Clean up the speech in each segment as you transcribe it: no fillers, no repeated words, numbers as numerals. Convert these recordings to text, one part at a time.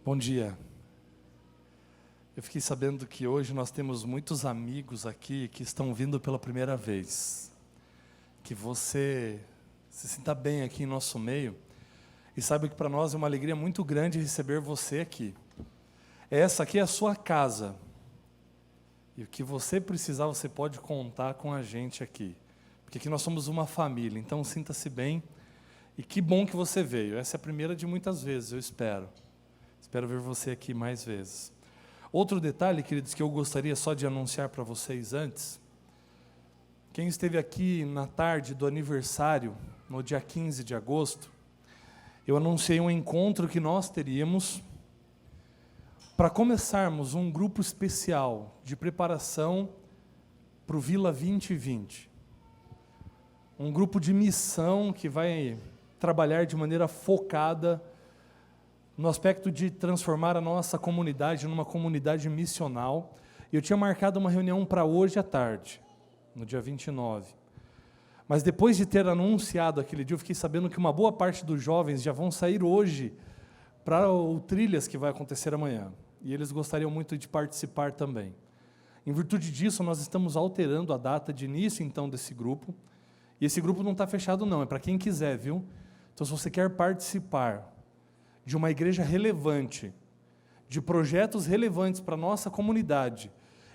Bom dia. Eu fiquei sabendo que hoje nós temos muitos amigos aqui que estão vindo pela primeira vez. Que você se sinta bem aqui em nosso meio e saiba que para nós é uma alegria muito grande receber você aqui. Essa aqui é a sua casa. E o que você precisar, você pode contar com a gente aqui. Porque aqui nós somos uma família, então sinta-se bem. E que bom que você veio. Essa é a primeira de muitas vezes, eu espero. Espero ver você aqui mais vezes. Outro detalhe, queridos, que eu gostaria só de anunciar para vocês antes. Quem esteve aqui na tarde do aniversário, no dia 15 de agosto, eu anunciei um encontro que nós teríamos para começarmos um grupo especial de preparação para o Vila 2020. Um grupo de missão que vai trabalhar de maneira focada no aspecto de transformar a nossa comunidade numa comunidade missional. Eu tinha marcado uma reunião para hoje à tarde, no dia 29. Mas depois de ter anunciado aquele dia, eu fiquei sabendo que uma boa parte dos jovens já vão sair hoje para o Trilhas que vai acontecer amanhã. E eles gostariam muito de participar também. Em virtude disso, nós estamos alterando a data de início, então, desse grupo. E esse grupo não está fechado, não, é para quem quiser, viu? Então, se você quer participar de uma igreja relevante, de projetos relevantes para a nossa comunidade,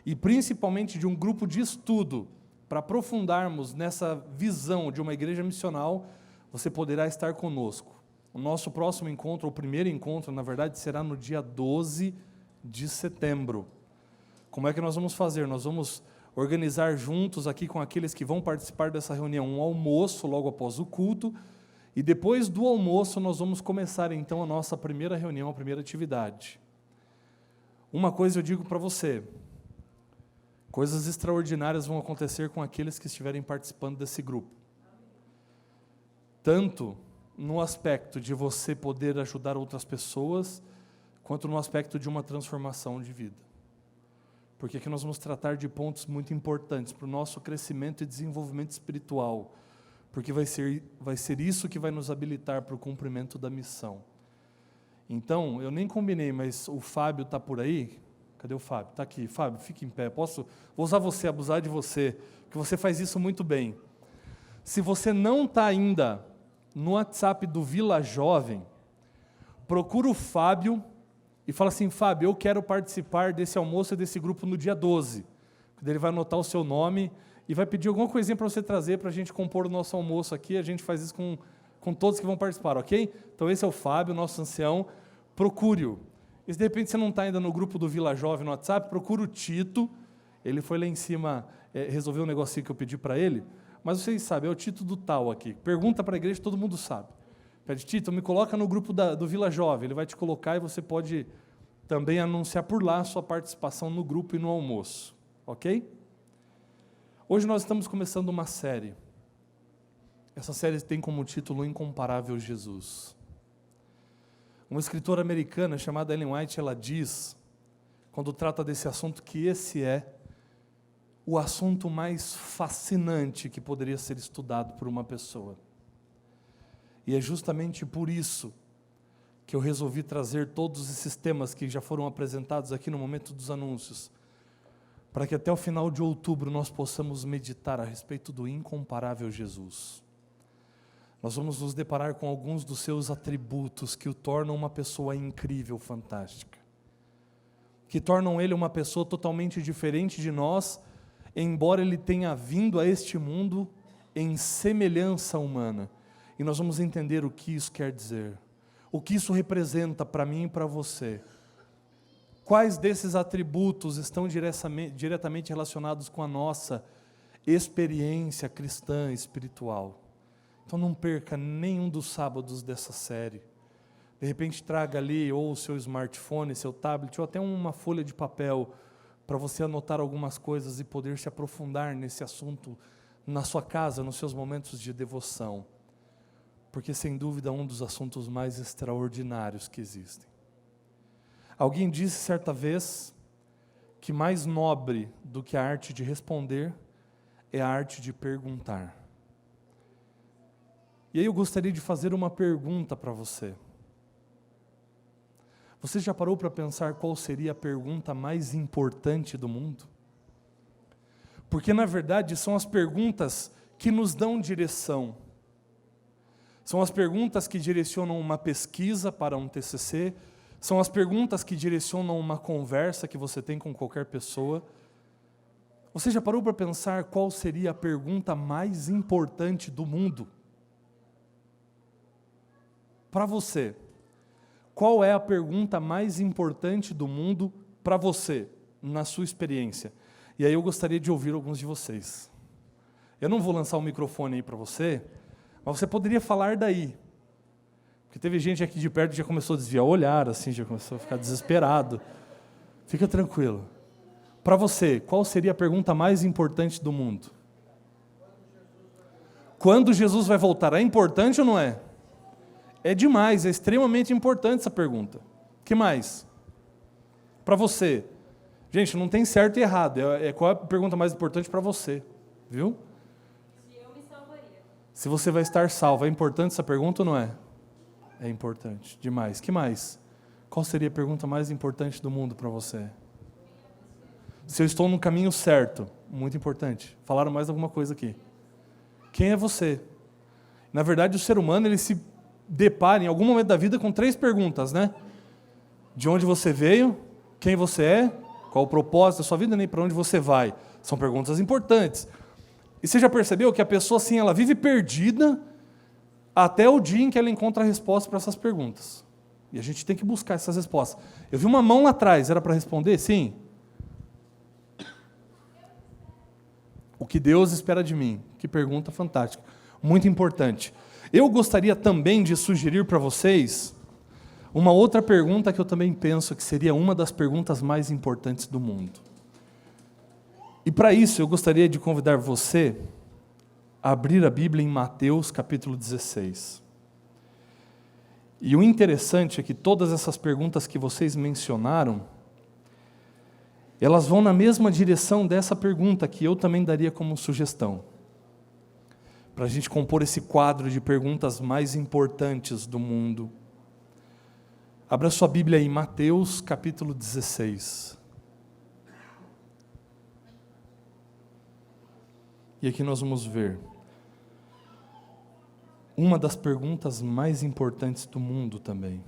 e principalmente de um grupo de estudo, para aprofundarmos nessa visão de uma igreja missional, você poderá estar conosco. O nosso próximo encontro, o primeiro encontro, na verdade, será no dia 12 de setembro. Como é que nós vamos fazer? Nós vamos organizar juntos aqui com aqueles que vão participar dessa reunião um almoço logo após o culto, e depois do almoço nós vamos começar então a nossa primeira reunião, a primeira atividade. Uma coisa eu digo para você, coisas extraordinárias vão acontecer com aqueles que estiverem participando desse grupo. Tanto no aspecto de você poder ajudar outras pessoas, quanto no aspecto de uma transformação de vida. Porque aqui nós vamos tratar de pontos muito importantes para o nosso crescimento e desenvolvimento espiritual, porque vai ser isso que vai nos habilitar para o cumprimento da missão. Então, eu nem combinei, mas o Fábio está por aí? Cadê o Fábio? Está aqui. Fábio, fique em pé. Vou usar você, abusar de você, que você faz isso muito bem. Se você não está ainda no WhatsApp do Vila Jovem, procura o Fábio e fala assim: Fábio, eu quero participar desse almoço e desse grupo no dia 12. Ele vai anotar o seu nome e vai pedir alguma coisinha para você trazer para a gente compor o nosso almoço aqui. A gente faz isso com todos que vão participar, ok? Então esse é o Fábio, nosso ancião. Procure-o. E se de repente você não está ainda no grupo do Vila Jovem no WhatsApp, procura o Tito. Ele foi lá em cima resolver um negocinho que eu pedi para ele. Mas vocês sabem, é o Tito do tal aqui. Pergunta para a igreja, todo mundo sabe. Pede: Tito, me coloca no grupo do Vila Jovem. Ele vai te colocar e você pode também anunciar por lá a sua participação no grupo e no almoço. Ok? Hoje nós estamos começando uma série. Essa série tem como título Incomparável Jesus. Uma escritora americana chamada Ellen White, ela diz, quando trata desse assunto, que esse é o assunto mais fascinante que poderia ser estudado por uma pessoa. E é justamente por isso que eu resolvi trazer todos esses temas que já foram apresentados aqui no momento dos anúncios, para que até o final de outubro nós possamos meditar a respeito do incomparável Jesus. Nós vamos nos deparar com alguns dos seus atributos que o tornam uma pessoa incrível, fantástica, que tornam ele uma pessoa totalmente diferente de nós, embora ele tenha vindo a este mundo em semelhança humana. E nós vamos entender o que isso quer dizer, o que isso representa para mim e para você. Quais desses atributos estão diretamente relacionados com a nossa experiência cristã espiritual? Então não perca nenhum dos sábados dessa série. De repente traga ali ou o seu smartphone, seu tablet, ou até uma folha de papel, para você anotar algumas coisas e poder se aprofundar nesse assunto na sua casa, nos seus momentos de devoção. Porque sem dúvida é um dos assuntos mais extraordinários que existem. Alguém disse certa vez que mais nobre do que a arte de responder é a arte de perguntar. E aí eu gostaria de fazer uma pergunta para você. Você já parou para pensar qual seria a pergunta mais importante do mundo? Porque, na verdade, são as perguntas que nos dão direção. São as perguntas que direcionam uma pesquisa para um TCC, são as perguntas que direcionam uma conversa que você tem com qualquer pessoa. Você já parou para pensar qual seria a pergunta mais importante do mundo? Para você, qual é a pergunta mais importante do mundo para você, na sua experiência? E aí eu gostaria de ouvir alguns de vocês. Eu não vou lançar o microfone aí para você, mas você poderia falar daí. Porque teve gente aqui de perto que já começou a desviar o olhar, assim, já começou a ficar desesperado. Fica tranquilo. Para você, qual seria a pergunta mais importante do mundo? Quando Jesus vai voltar? É importante ou não é? É demais, é extremamente importante essa pergunta. O que mais? Para você. Gente, não tem certo e errado. Qual é a pergunta mais importante para você? Viu? Se eu me salvaria. Se você vai estar salvo. É importante essa pergunta ou não é? É importante. Demais. O que mais? Qual seria a pergunta mais importante do mundo para você? Se eu estou no caminho certo. Muito importante. Falaram mais alguma coisa aqui. Quem é você? Na verdade, o ser humano, ele se depara em algum momento da vida com 3 perguntas, né? De onde você veio, quem você é, qual o propósito da sua vida, nem para onde você vai. São perguntas importantes. E você já percebeu que a pessoa, assim, ela vive perdida até o dia em que ela encontra a resposta para essas perguntas. E a gente tem que buscar essas respostas. Eu vi uma mão lá atrás, era para responder? Sim. O que Deus espera de mim? Que pergunta fantástica. Muito importante. Eu gostaria também de sugerir para vocês uma outra pergunta que eu também penso que seria uma das perguntas mais importantes do mundo. E para isso eu gostaria de convidar você a abrir a Bíblia em Mateus capítulo 16. E o interessante é que todas essas perguntas que vocês mencionaram, elas vão na mesma direção dessa pergunta que eu também daria como sugestão. Para a gente compor esse quadro de perguntas mais importantes do mundo. Abra sua Bíblia em Mateus capítulo 16. E aqui nós vamos ver uma das perguntas mais importantes do mundo também.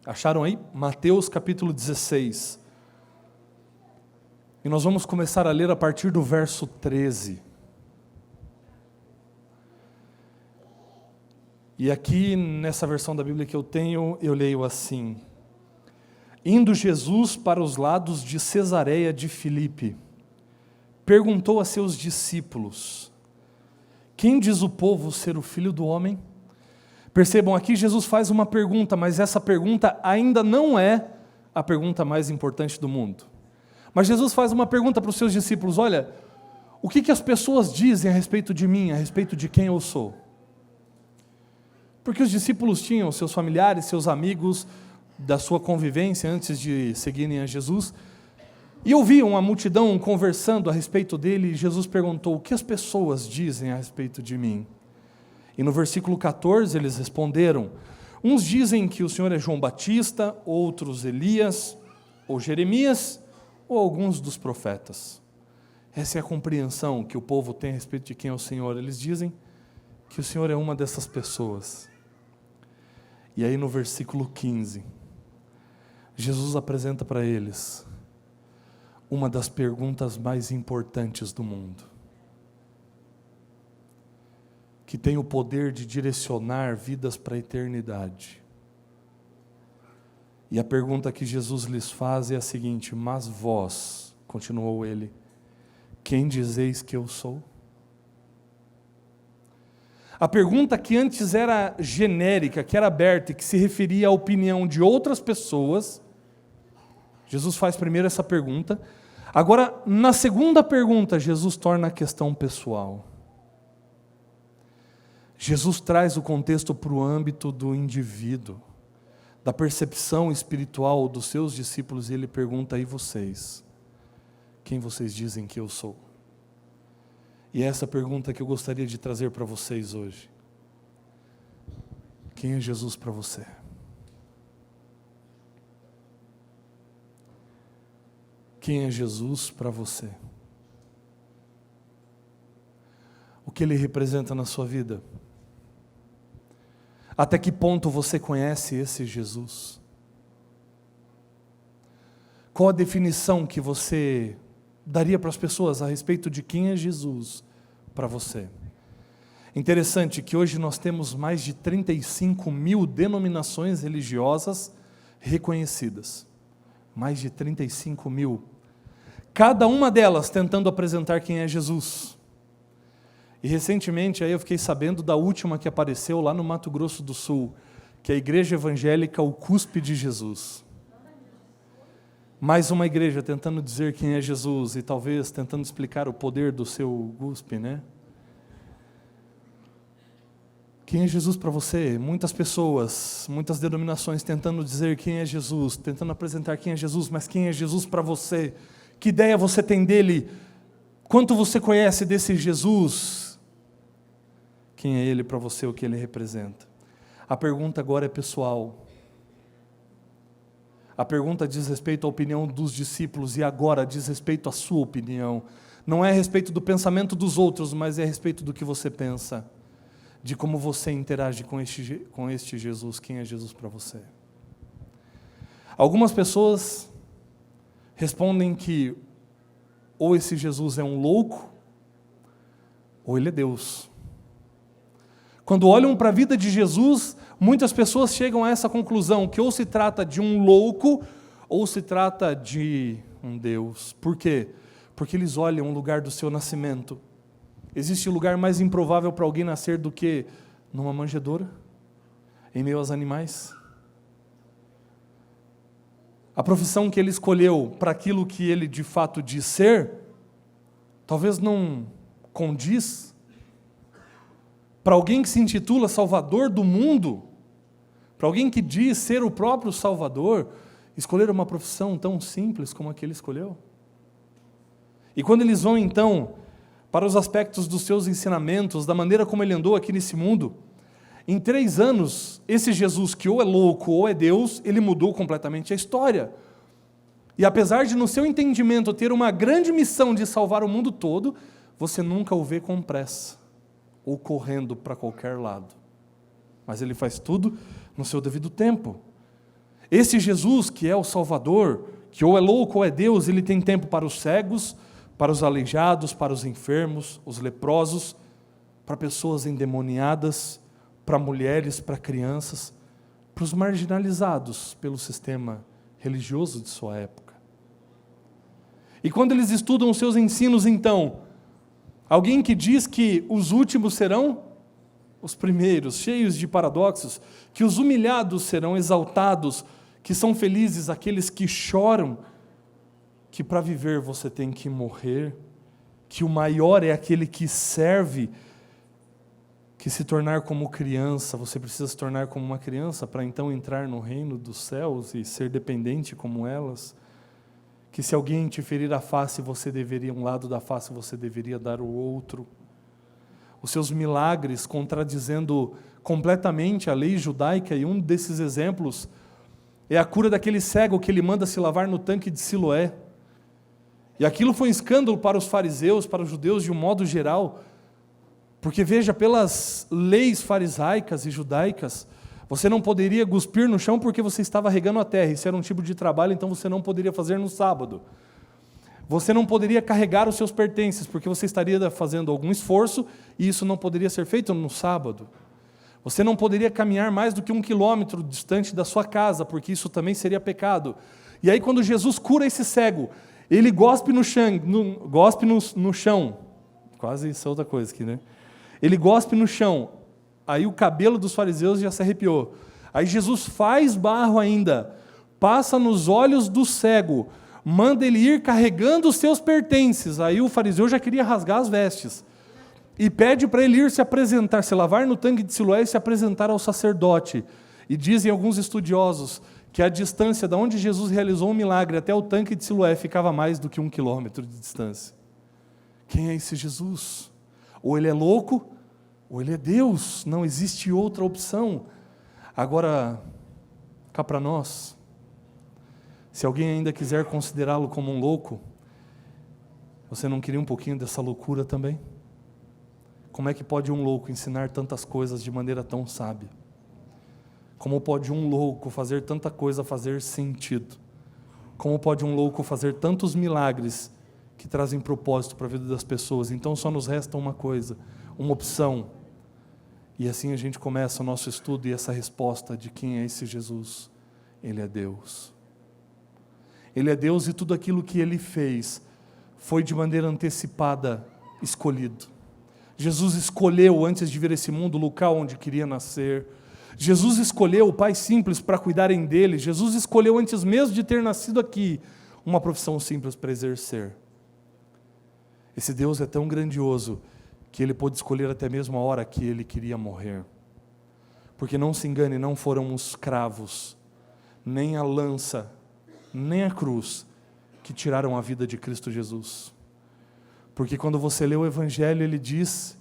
Acharam aí? Mateus capítulo 16. E nós vamos começar a ler a partir do verso 13. E aqui, nessa versão da Bíblia que eu tenho, eu leio assim: Indo Jesus para os lados de Cesareia de Filipe, perguntou a seus discípulos: Quem diz o povo ser o Filho do Homem? Percebam, aqui Jesus faz uma pergunta, mas essa pergunta ainda não é a pergunta mais importante do mundo. Mas Jesus faz uma pergunta para os seus discípulos: olha, o que as pessoas dizem a respeito de mim, a respeito de quem eu sou? Porque os discípulos tinham seus familiares, seus amigos da sua convivência antes de seguirem a Jesus, e ouviam a multidão conversando a respeito dele, e Jesus perguntou: o que as pessoas dizem a respeito de mim? E no versículo 14 eles responderam: uns dizem que o Senhor é João Batista, outros Elias, ou Jeremias, ou alguns dos profetas. Essa é a compreensão que o povo tem a respeito de quem é o Senhor. Eles dizem que o Senhor é uma dessas pessoas. E aí no versículo 15, Jesus apresenta para eles uma das perguntas mais importantes do mundo, que tem o poder de direcionar vidas para a eternidade. E a pergunta que Jesus lhes faz é a seguinte: mas vós, continuou ele, quem dizeis que eu sou? A pergunta que antes era genérica, que era aberta e que se referia à opinião de outras pessoas, Jesus faz primeiro essa pergunta. Agora, na segunda pergunta, Jesus torna a questão pessoal. Jesus traz o contexto para o âmbito do indivíduo, da percepção espiritual dos seus discípulos, e ele pergunta: e vocês? Quem vocês dizem que eu sou? E é essa pergunta que eu gostaria de trazer para vocês hoje. Quem é Jesus para você? Quem é Jesus para você? O que ele representa na sua vida? Até que ponto você conhece esse Jesus? Qual a definição que você daria para as pessoas a respeito de quem é Jesus para você? Interessante que hoje nós temos mais de 35 mil denominações religiosas reconhecidas. Mais de 35 mil. Cada uma delas tentando apresentar quem é Jesus. E recentemente aí eu fiquei sabendo da última que apareceu lá no Mato Grosso do Sul, que é a Igreja Evangélica O Cuspe de Jesus. Mais uma igreja tentando dizer quem é Jesus e talvez tentando explicar o poder do seu cuspe, né? Quem é Jesus para você? Muitas pessoas, muitas denominações tentando dizer quem é Jesus, tentando apresentar quem é Jesus, mas quem é Jesus para você? Que ideia você tem dele? Quanto você conhece desse Jesus? Quem é ele para você, o que ele representa? A pergunta agora é pessoal. A pergunta diz respeito à opinião dos discípulos e agora diz respeito à sua opinião. Não é a respeito do pensamento dos outros, mas é a respeito do que você pensa, de como você interage com este Jesus. Quem é Jesus para você? Algumas pessoas respondem que ou esse Jesus é um louco, ou ele é Deus. Quando olham para a vida de Jesus, muitas pessoas chegam a essa conclusão, que ou se trata de um louco, ou se trata de um Deus. Por quê? Porque eles olham o lugar do seu nascimento. Existe lugar mais improvável para alguém nascer do que numa manjedoura, em meio aos animais? A profissão que ele escolheu para aquilo que ele de fato diz ser, talvez não condiz. Para alguém que se intitula Salvador do mundo, para alguém que diz ser o próprio Salvador, escolher uma profissão tão simples como a que ele escolheu? E quando eles vão então para os aspectos dos seus ensinamentos, da maneira como ele andou aqui nesse mundo, em 3 anos, esse Jesus que ou é louco ou é Deus, ele mudou completamente a história. E apesar de no seu entendimento ter uma grande missão de salvar o mundo todo, você nunca o vê com pressa, ou correndo para qualquer lado. Mas ele faz tudo no seu devido tempo. Esse Jesus que é o Salvador, que ou é louco ou é Deus, ele tem tempo para os cegos, para os aleijados, para os enfermos, os leprosos, para pessoas endemoniadas, para mulheres, para crianças, para os marginalizados pelo sistema religioso de sua época. E quando eles estudam os seus ensinos, então, alguém que diz que os últimos serão os primeiros, cheios de paradoxos, que os humilhados serão exaltados, que são felizes aqueles que choram, que para viver você tem que morrer, que o maior é aquele que serve, que se tornar como criança, você precisa se tornar como uma criança para então entrar no reino dos céus e ser dependente como elas, que se alguém te ferir a face, você deveria, um lado da face, você deveria dar o outro. Os seus milagres contradizendo completamente a lei judaica, e um desses exemplos é a cura daquele cego que ele manda se lavar no tanque de Siloé. E aquilo foi um escândalo para os fariseus, para os judeus de um modo geral, porque veja, pelas leis farisaicas e judaicas, você não poderia cuspir no chão porque você estava regando a terra, isso era um tipo de trabalho, então você não poderia fazer no sábado. Você não poderia carregar os seus pertences, porque você estaria fazendo algum esforço, e isso não poderia ser feito no sábado. Você não poderia caminhar mais do que 1 quilômetro distante da sua casa, porque isso também seria pecado. E aí quando Jesus cura esse cego, ele gospe no chão, quase isso é outra coisa aqui, né? Ele gospe no chão, aí o cabelo dos fariseus já se arrepiou. Aí Jesus faz barro ainda, passa nos olhos do cego, manda ele ir carregando os seus pertences. Aí o fariseu já queria rasgar as vestes. E pede para ele ir se apresentar, se lavar no tanque de Siloé e se apresentar ao sacerdote. E dizem alguns estudiosos que a distância de onde Jesus realizou um milagre até o tanque de Siloé ficava mais do que 1 quilômetro de distância. Quem é esse Jesus? Ou ele é louco, ou ele é Deus. Não existe outra opção. Agora, cá para nós, Se alguém ainda quiser considerá-lo como um louco, você não queria um pouquinho dessa loucura também? Como é que pode um louco ensinar tantas coisas de maneira tão sábia? Como pode um louco fazer tanta coisa fazer sentido? Como pode um louco fazer tantos milagres que trazem propósito para a vida das pessoas? Então só nos resta uma coisa, uma opção. E assim a gente começa o nosso estudo e essa resposta de quem é esse Jesus. Ele é Deus. Ele é Deus e tudo aquilo que Ele fez foi de maneira antecipada escolhido. Jesus escolheu antes de vir a esse mundo o local onde queria nascer. Jesus escolheu pais simples para cuidarem dele. Jesus escolheu antes mesmo de ter nascido aqui uma profissão simples para exercer. Esse Deus é tão grandioso que Ele pôde escolher até mesmo a hora que Ele queria morrer. Porque não se engane, não foram os cravos, nem a lança, nem a cruz que tiraram a vida de Cristo Jesus. Porque quando você lê o Evangelho, ele diz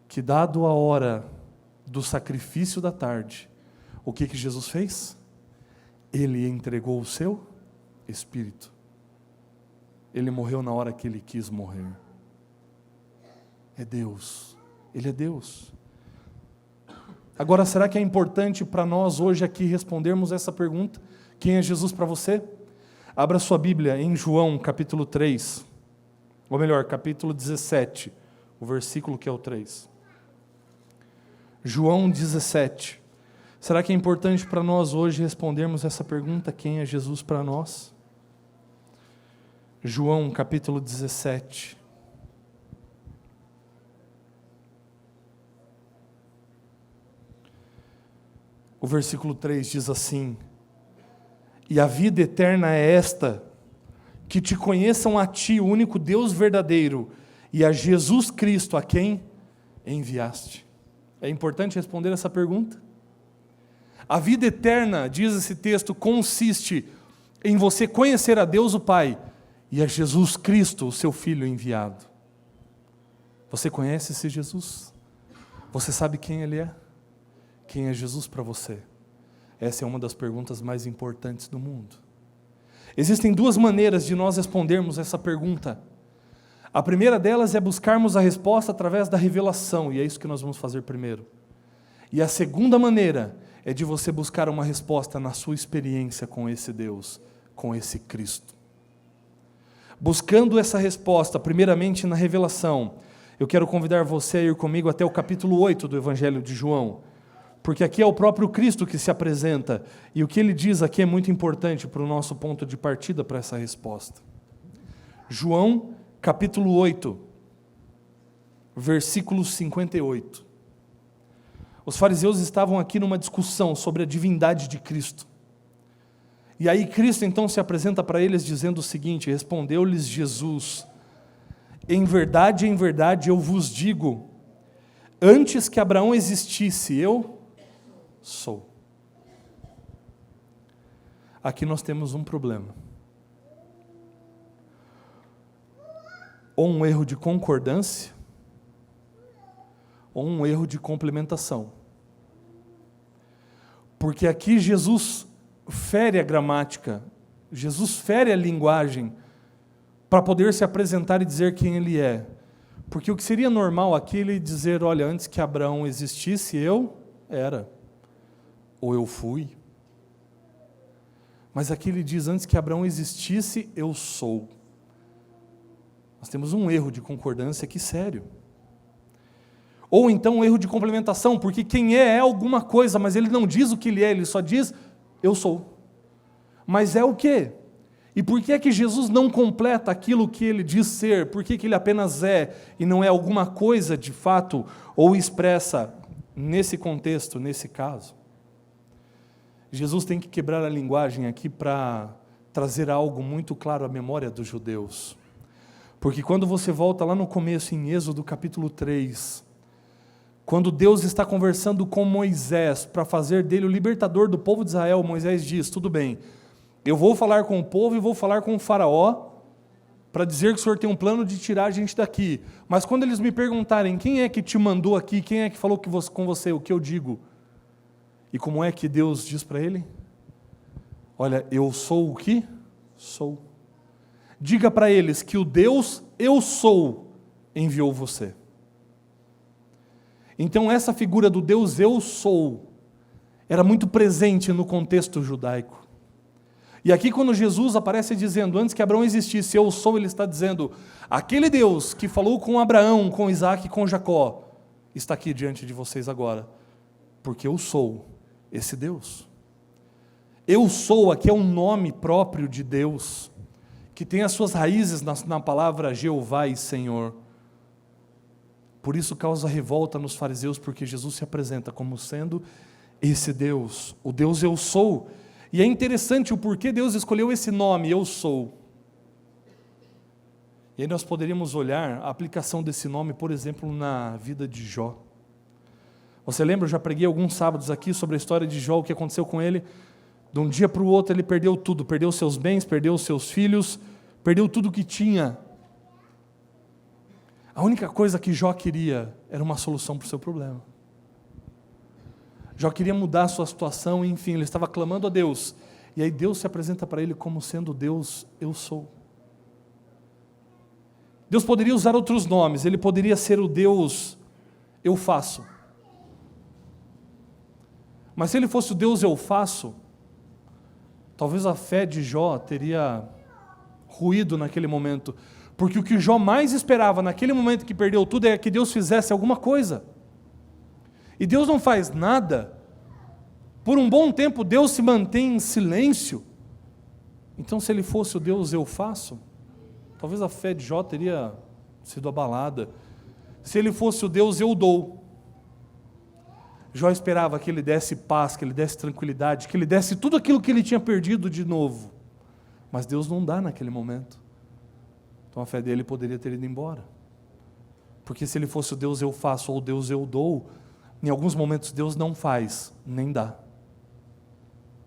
que dado a hora do sacrifício da tarde, o que Jesus fez? Ele entregou o seu Espírito. Ele morreu na hora que Ele quis morrer. É Deus. Ele é Deus. Agora, será que é importante para nós hoje aqui respondermos essa pergunta? Quem é Jesus para você? Abra sua Bíblia em João capítulo 3, ou melhor, capítulo 17, o versículo que é o 3. João 17. Será que é importante para nós hoje respondermos essa pergunta? Quem é Jesus para nós? João capítulo 17. O versículo 3 diz assim: e a vida eterna é esta, que te conheçam a ti, o único Deus verdadeiro, e a Jesus Cristo, a quem enviaste. É importante responder essa pergunta? A vida eterna, diz esse texto, consiste em você conhecer a Deus o Pai e a Jesus Cristo, o seu Filho enviado. Você conhece esse Jesus? Você sabe quem Ele é? Quem é Jesus para você? Essa é uma das perguntas mais importantes do mundo. Existem duas maneiras de nós respondermos essa pergunta. A primeira delas é buscarmos a resposta através da revelação, e é isso que nós vamos fazer primeiro. E a segunda maneira é de você buscar uma resposta na sua experiência com esse Deus, com esse Cristo. Buscando essa resposta, primeiramente na revelação, eu quero convidar você a ir comigo até o capítulo 8 do Evangelho de João, porque aqui é o próprio Cristo que se apresenta, e o que Ele diz aqui é muito importante para o nosso ponto de partida para essa resposta. João, capítulo 8, versículo 58. Os fariseus estavam aqui numa discussão sobre a divindade de Cristo. E aí Cristo então se apresenta para eles dizendo o seguinte: respondeu-lhes Jesus: em verdade, eu vos digo, antes que Abraão existisse, eu sou. Aqui nós temos um problema. Ou um erro de concordância, ou um erro de complementação. Porque aqui Jesus fere a gramática, Jesus fere a linguagem, para poder se apresentar e dizer quem Ele é. Porque o que seria normal aqui, Ele dizer, olha, antes que Abraão existisse, eu era, ou eu fui. Mas aqui Ele diz, antes que Abraão existisse, eu sou. Nós temos um erro de concordância aqui sério. Ou então um erro de complementação, porque quem é alguma coisa, mas Ele não diz o que Ele é, Ele só diz, eu sou. Mas é o quê? E por que é que Jesus não completa aquilo que Ele diz ser? Por que que Ele apenas é e não é alguma coisa de fato ou expressa nesse contexto, nesse caso? Jesus tem que quebrar a linguagem aqui para trazer algo muito claro à memória dos judeus. Porque quando você volta lá no começo, em Êxodo capítulo 3, quando Deus está conversando com Moisés para fazer dele o libertador do povo de Israel, Moisés diz, tudo bem, eu vou falar com o povo e vou falar com o faraó para dizer que o Senhor tem um plano de tirar a gente daqui. Mas quando eles me perguntarem quem é que te mandou aqui, quem é que falou com você, o que eu digo? E como é que Deus diz para ele? Olha, eu sou o que sou. Diga para eles que o Deus eu sou enviou você. Então essa figura do Deus eu sou era muito presente no contexto judaico. E aqui quando Jesus aparece dizendo, antes que Abraão existisse, eu sou, ele está dizendo, aquele Deus que falou com Abraão, com Isaac e com Jacó, está aqui diante de vocês agora, porque eu sou esse Deus. Eu sou aqui é um nome próprio de Deus, que tem as suas raízes na palavra Jeová e Senhor. Por isso causa revolta nos fariseus, porque Jesus se apresenta como sendo esse Deus, o Deus eu sou. E é interessante o porquê Deus escolheu esse nome, eu sou. E aí nós poderíamos olhar a aplicação desse nome, por exemplo, na vida de Jó. Você lembra, eu já preguei alguns sábados aqui sobre a história de Jó, o que aconteceu com ele. De um dia para o outro ele perdeu tudo, perdeu seus bens, perdeu seus filhos, perdeu tudo que tinha. A única coisa que Jó queria era uma solução para o seu problema. Jó queria mudar a sua situação, enfim, ele estava clamando a Deus. E aí Deus se apresenta para ele como sendo Deus, eu sou. Deus poderia usar outros nomes, ele poderia ser o Deus, eu faço. Mas se ele fosse o Deus, eu faço, talvez a fé de Jó teria ruído naquele momento. Porque o que Jó mais esperava naquele momento que perdeu tudo é que Deus fizesse alguma coisa. E Deus não faz nada. Por um bom tempo Deus se mantém em silêncio. Então se ele fosse o Deus eu faço, talvez a fé de Jó teria sido abalada. Se ele fosse o Deus eu dou, Jó esperava que ele desse paz, que ele desse tranquilidade, que ele desse tudo aquilo que ele tinha perdido de novo. Mas Deus não dá naquele momento. Então a fé dele poderia ter ido embora. Porque se ele fosse o Deus eu faço ou o Deus eu dou, em alguns momentos Deus não faz, nem dá.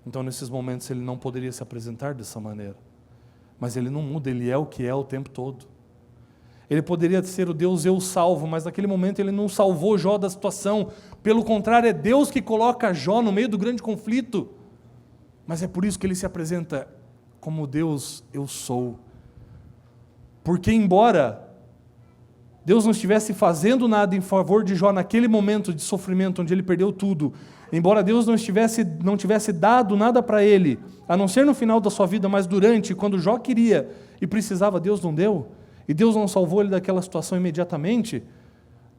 Então nesses momentos ele não poderia se apresentar dessa maneira. Mas ele não muda, ele é o que é o tempo todo. Ele poderia ser o Deus eu salvo, mas naquele momento ele não salvou Jó da situação. Pelo contrário, é Deus que coloca Jó no meio do grande conflito. Mas é por isso que ele se apresenta como Deus eu sou. Porque embora Deus não estivesse fazendo nada em favor de Jó naquele momento de sofrimento onde ele perdeu tudo, embora Deus não tivesse dado nada para ele, a não ser no final da sua vida, mas durante, quando Jó queria e precisava, Deus não deu, e Deus não salvou ele daquela situação imediatamente,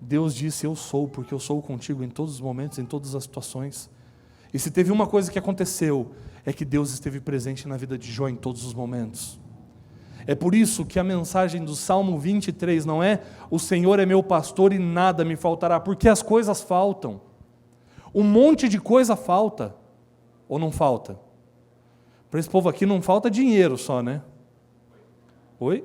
Deus disse, eu sou, porque eu sou contigo em todos os momentos, em todas as situações. E se teve uma coisa que aconteceu, é que Deus esteve presente na vida de Jó em todos os momentos. É por isso que a mensagem do Salmo 23 não é o Senhor é meu pastor e nada me faltará, porque as coisas faltam. Um monte de coisa falta, ou não falta? Para esse povo aqui não falta dinheiro só, né? Oi?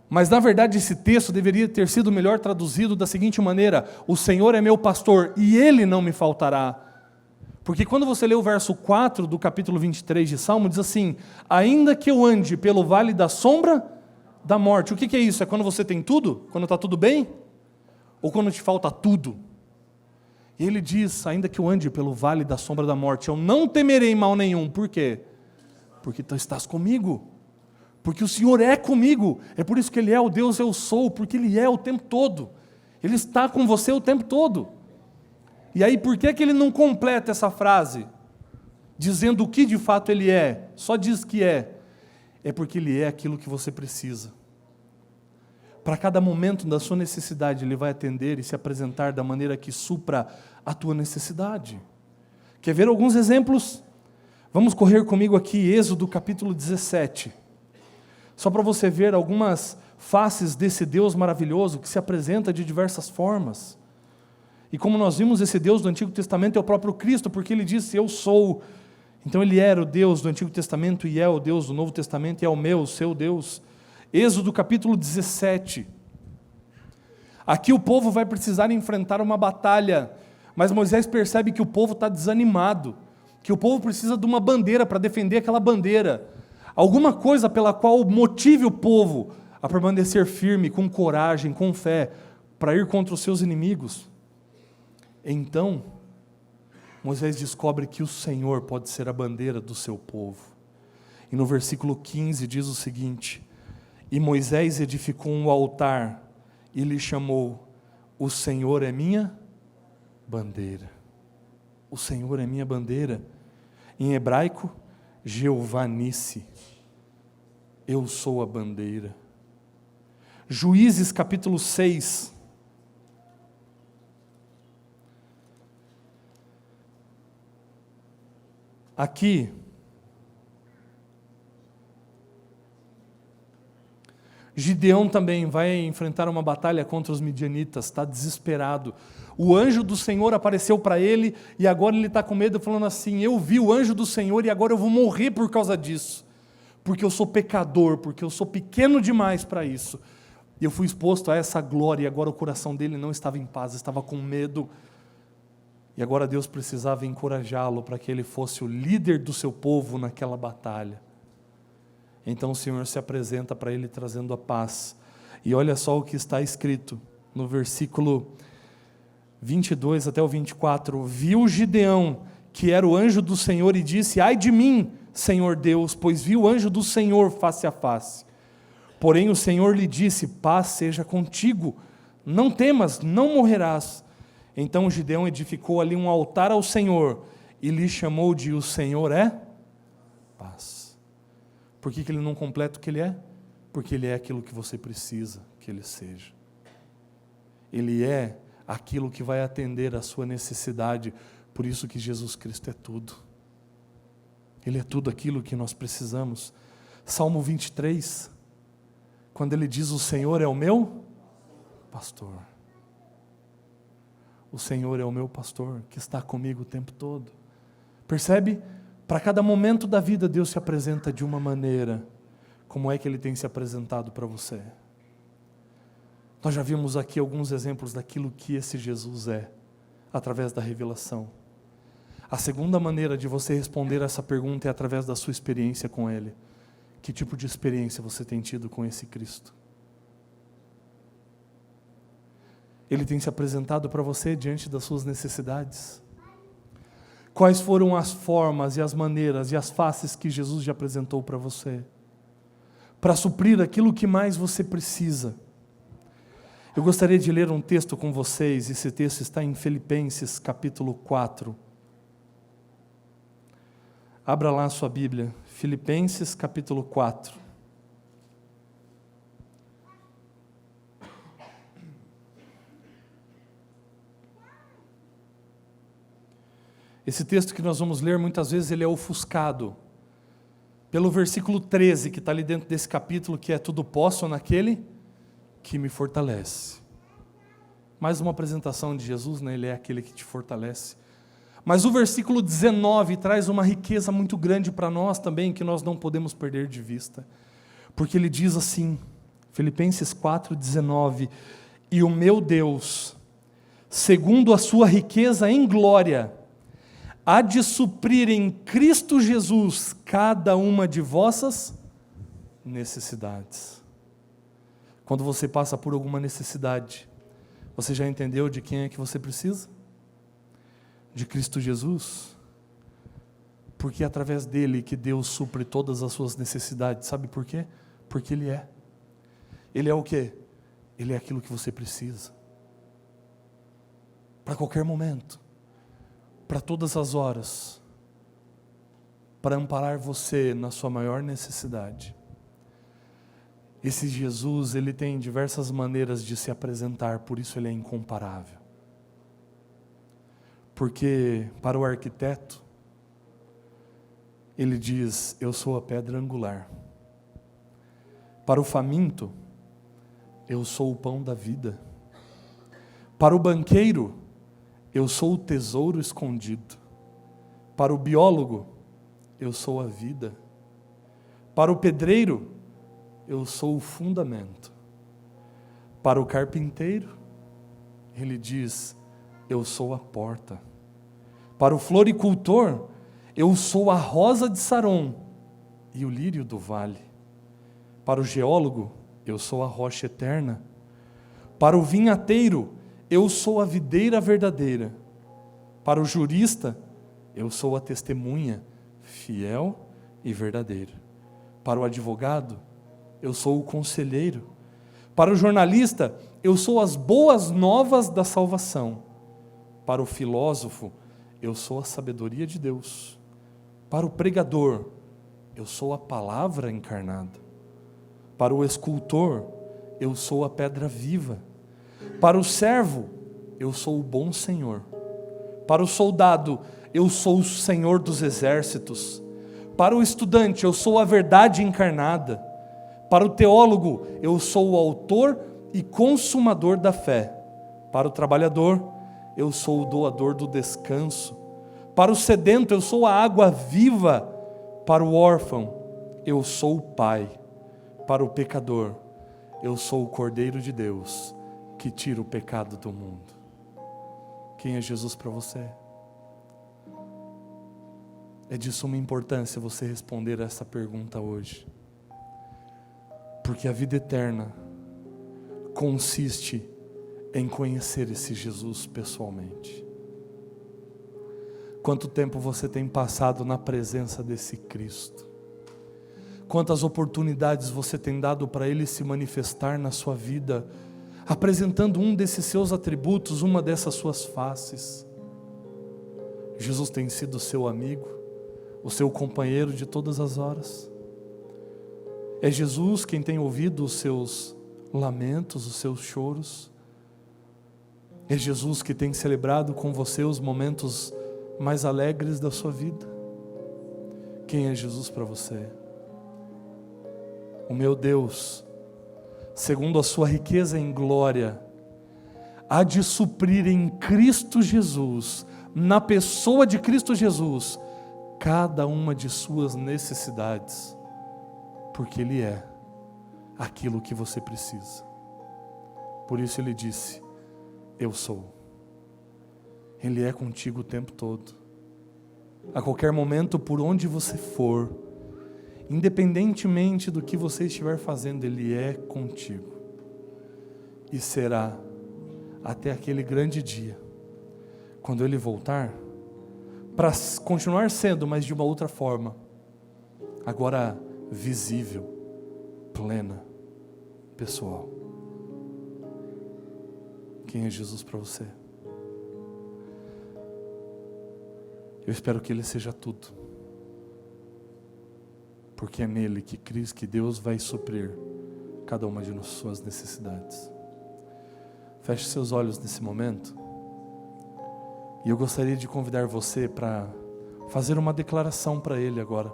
Mas na verdade esse texto deveria ter sido melhor traduzido da seguinte maneira: o Senhor é meu pastor e Ele não me faltará. Porque quando você lê o verso 4 do capítulo 23 de Salmo, diz assim, ainda que eu ande pelo vale da sombra da morte. O que é isso? É quando você tem tudo? Quando está tudo bem? Ou quando te falta tudo? E ele diz, ainda que eu ande pelo vale da sombra da morte, eu não temerei mal nenhum. Por quê? Porque tu estás comigo. Porque o Senhor é comigo. É por isso que Ele é o Deus eu sou, porque Ele é o tempo todo. Ele está com você o tempo todo. E aí, por que Ele não completa essa frase? Dizendo o que de fato Ele é. Só diz que é. É porque Ele é aquilo que você precisa. Para cada momento da sua necessidade, Ele vai atender e se apresentar da maneira que supra a tua necessidade. Quer ver alguns exemplos? Vamos correr comigo aqui, Êxodo capítulo 17. Só para você ver algumas faces desse Deus maravilhoso que se apresenta de diversas formas. E como nós vimos, esse Deus do Antigo Testamento é o próprio Cristo, porque Ele disse, eu sou. Então Ele era o Deus do Antigo Testamento e é o Deus do Novo Testamento e é o meu, o seu Deus. Êxodo capítulo 17. Aqui o povo vai precisar enfrentar uma batalha, mas Moisés percebe que o povo está desanimado, que o povo precisa de uma bandeira para defender aquela bandeira. Alguma coisa pela qual motive o povo a permanecer firme, com coragem, com fé, para ir contra os seus inimigos. Então, Moisés descobre que o Senhor pode ser a bandeira do seu povo. E no versículo 15 diz o seguinte: e Moisés edificou um altar e lhe chamou: o Senhor é minha bandeira. O Senhor é minha bandeira. Em hebraico, Jeová Nissi. Eu sou a bandeira. Juízes capítulo 6. Aqui, Gideão também vai enfrentar uma batalha contra os midianitas, está desesperado. O anjo do Senhor apareceu para ele e agora ele está com medo, falando assim: eu vi o anjo do Senhor e agora eu vou morrer por causa disso, porque eu sou pecador, porque eu sou pequeno demais para isso. E eu fui exposto a essa glória e agora o coração dele não estava em paz, estava com medo. E agora Deus precisava encorajá-lo para que ele fosse o líder do seu povo naquela batalha. Então o Senhor se apresenta para ele trazendo a paz. E olha só o que está escrito no versículo 22 até o 24. Viu Gideão, que era o anjo do Senhor, e disse: ai de mim, Senhor Deus, pois vi o anjo do Senhor face a face. Porém o Senhor lhe disse: paz seja contigo, não temas, não morrerás. Então Gideão edificou ali um altar ao Senhor e lhe chamou de: o Senhor é paz. Por que ele não completa o que ele é? Porque ele é aquilo que você precisa que ele seja. Ele é aquilo que vai atender a sua necessidade. Por isso que Jesus Cristo é tudo. Ele é tudo aquilo que nós precisamos. Salmo 23, quando ele diz: o Senhor é o meu pastor. O Senhor é o meu pastor, que está comigo o tempo todo. Percebe? Para cada momento da vida, Deus se apresenta de uma maneira. Como é que Ele tem se apresentado para você? Nós já vimos aqui alguns exemplos daquilo que esse Jesus é, através da revelação. A segunda maneira de você responder essa pergunta é através da sua experiência com Ele. Que tipo de experiência você tem tido com esse Cristo? Ele tem se apresentado para você diante das suas necessidades? Quais foram as formas e as maneiras e as faces que Jesus já apresentou para você? Para suprir aquilo que mais você precisa. Eu gostaria de ler um texto com vocês. Esse texto está em Filipenses capítulo 4. Abra lá a sua Bíblia. Filipenses capítulo 4. Esse texto que nós vamos ler, muitas vezes ele é ofuscado pelo versículo 13, que está ali dentro desse capítulo, que é: tudo posso naquele que me fortalece. Mais uma apresentação de Jesus, né? Ele é aquele que te fortalece. Mas o versículo 19 traz uma riqueza muito grande para nós também, que nós não podemos perder de vista. Porque ele diz assim, Filipenses 4:19, e o meu Deus, segundo a sua riqueza em glória, há de suprir em Cristo Jesus cada uma de vossas necessidades. Quando você passa por alguma necessidade, você já entendeu de quem é que você precisa? De Cristo Jesus. Porque é através dele que Deus supre todas as suas necessidades. Sabe por quê? Porque Ele é. Ele é o quê? Ele é aquilo que você precisa. Para qualquer momento. Para todas as horas, para amparar você na sua maior necessidade. Esse Jesus, ele tem diversas maneiras de se apresentar, por isso ele é incomparável. Porque para o arquiteto, ele diz: eu sou a pedra angular. Para o faminto, eu sou o pão da vida. Para o banqueiro, eu sou o tesouro escondido. Para o biólogo, eu sou a vida. Para o pedreiro, eu sou o fundamento. Para o carpinteiro, ele diz: eu sou a porta. Para o floricultor, eu sou a rosa de Saron e o lírio do vale. Para o geólogo, eu sou a rocha eterna. Para o vinhateiro, eu sou a videira verdadeira. Para o jurista, eu sou a testemunha fiel e verdadeira. Para o advogado, eu sou o conselheiro. Para o jornalista, eu sou as boas novas da salvação. Para o filósofo, eu sou a sabedoria de Deus. Para o pregador, eu sou a palavra encarnada. Para o escultor, eu sou a pedra viva. Para o servo, eu sou o bom Senhor. Para o soldado, eu sou o Senhor dos exércitos. Para o estudante, eu sou a verdade encarnada. Para o teólogo, eu sou o autor e consumador da fé. Para o trabalhador, eu sou o doador do descanso. Para o sedento, eu sou a água viva. Para o órfão, eu sou o Pai. Para o pecador, eu sou o Cordeiro de Deus, que tira o pecado do mundo. Quem é Jesus para você? É de suma importância você responder a essa pergunta hoje. Porque a vida eterna consiste em conhecer esse Jesus pessoalmente. Quanto tempo você tem passado na presença desse Cristo? Quantas oportunidades você tem dado para Ele se manifestar na sua vida, apresentando um desses seus atributos, uma dessas suas faces? Jesus tem sido seu amigo, o seu companheiro de todas as horas. É Jesus quem tem ouvido os seus lamentos, os seus choros. É Jesus que tem celebrado com você os momentos mais alegres da sua vida. Quem é Jesus para você? O meu Deus, segundo a sua riqueza em glória, há de suprir em Cristo Jesus, na pessoa de Cristo Jesus, cada uma de suas necessidades, porque Ele é aquilo que você precisa. Por isso Ele disse: eu sou. Ele é contigo o tempo todo. A qualquer momento, por onde você for, independentemente do que você estiver fazendo, Ele é contigo. E será até aquele grande dia, quando Ele voltar, para continuar sendo, mas de uma outra forma, agora visível, plena, pessoal. Quem é Jesus para você? Eu espero que Ele seja tudo, porque é nele que Deus vai suprir cada uma de suas necessidades. Feche seus olhos nesse momento, e eu gostaria de convidar você para fazer uma declaração para Ele agora.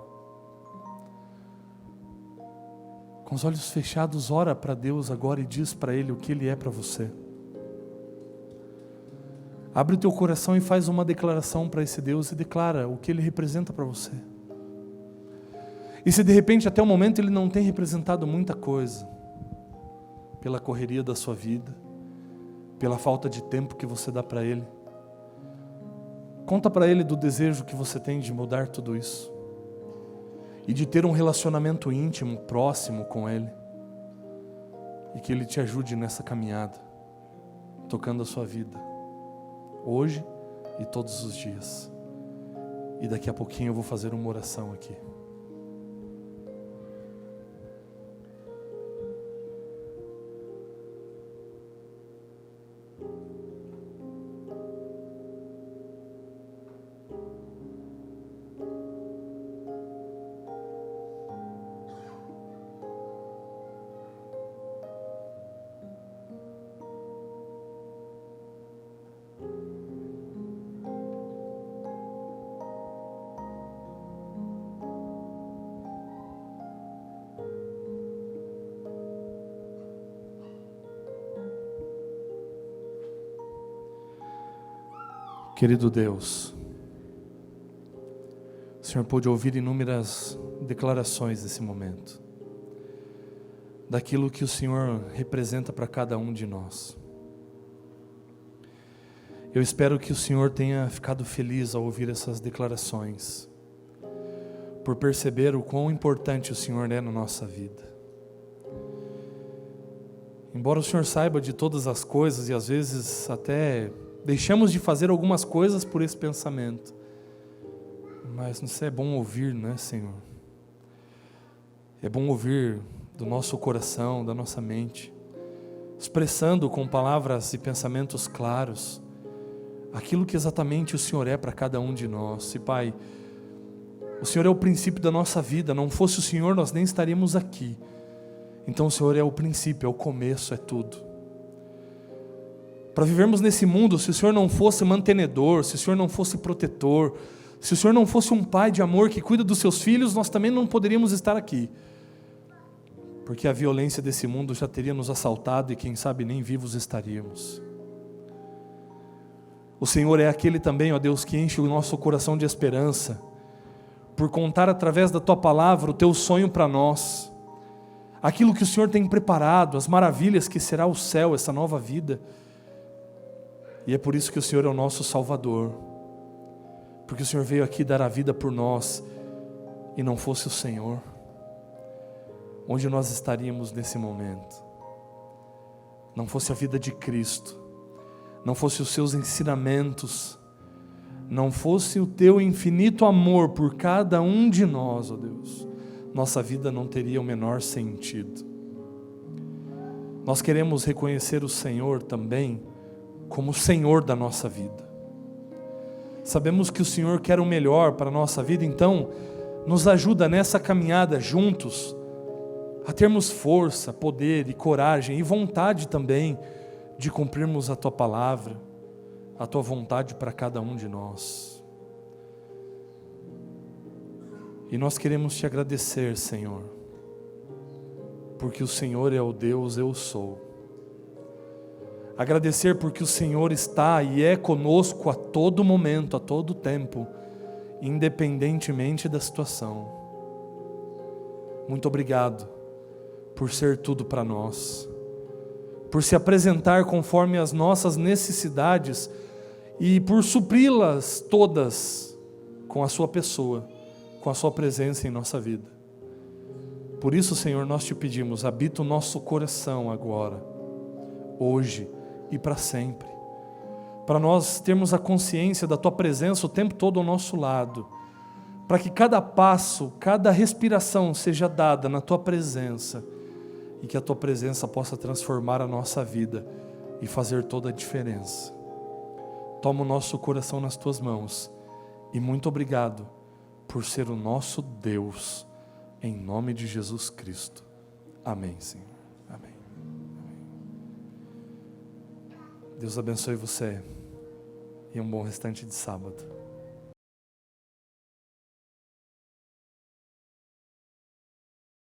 Com os olhos fechados, ora para Deus agora e diz para Ele o que Ele é para você. Abre o teu coração e faz uma declaração para esse Deus e declara o que Ele representa para você. E se de repente até o momento Ele não tem representado muita coisa, pela correria da sua vida, pela falta de tempo que você dá para Ele, conta para Ele do desejo que você tem de mudar tudo isso e de ter um relacionamento íntimo, próximo com Ele, e que Ele te ajude nessa caminhada, tocando a sua vida, hoje e todos os dias. E daqui a pouquinho eu vou fazer uma oração aqui. Querido Deus, o Senhor pôde ouvir inúmeras declarações nesse momento, daquilo que o Senhor representa para cada um de nós. Eu espero que o Senhor tenha ficado feliz ao ouvir essas declarações, por perceber o quão importante o Senhor é na nossa vida. Embora o Senhor saiba de todas as coisas e às vezes até deixamos de fazer algumas coisas por esse pensamento, Mas isso é bom ouvir, né, Senhor? É bom ouvir do nosso coração, da nossa mente, expressando com palavras e pensamentos claros aquilo que exatamente o Senhor é para cada um de nós. E Pai, o Senhor é o princípio da nossa vida, não fosse o Senhor nós nem estaríamos aqui. Então o Senhor é o princípio, é o começo, é tudo. Para vivermos nesse mundo, se o Senhor não fosse mantenedor, se o Senhor não fosse protetor, se o Senhor não fosse um pai de amor que cuida dos seus filhos, nós também não poderíamos estar aqui. Porque a violência desse mundo já teria nos assaltado e quem sabe nem vivos estaríamos. O Senhor é aquele também, ó Deus, que enche o nosso coração de esperança, por contar através da Tua palavra o Teu sonho para nós, aquilo que o Senhor tem preparado, as maravilhas que será o céu, essa nova vida. E é por isso que o Senhor é o nosso Salvador, porque o Senhor veio aqui dar a vida por nós, e não fosse o Senhor, onde nós estaríamos nesse momento? Não fosse a vida de Cristo, não fosse os seus ensinamentos, não fosse o teu infinito amor por cada um de nós, ó Deus, nossa vida não teria o menor sentido. Nós queremos reconhecer o Senhor também como o Senhor da nossa vida. Sabemos que o Senhor quer o melhor para a nossa vida, então nos ajuda nessa caminhada juntos a termos força, poder e coragem e vontade também de cumprirmos a Tua palavra, a Tua vontade para cada um de nós. E nós queremos Te agradecer, Senhor, porque o Senhor é o Deus eu sou. Agradecer porque o Senhor está e é conosco a todo momento, a todo tempo, independentemente da situação. Muito obrigado por ser tudo para nós, por se apresentar conforme as nossas necessidades e por supri-las todas com a Sua pessoa, com a Sua presença em nossa vida. Por isso, Senhor, nós Te pedimos, habita o nosso coração agora, hoje e para sempre, para nós termos a consciência da Tua presença o tempo todo ao nosso lado, para que cada passo, cada respiração seja dada na Tua presença, e que a Tua presença possa transformar a nossa vida e fazer toda a diferença. Toma o nosso coração nas Tuas mãos, e muito obrigado por ser o nosso Deus, em nome de Jesus Cristo. Amém, Senhor. Amém. Deus abençoe você e um bom restante de sábado.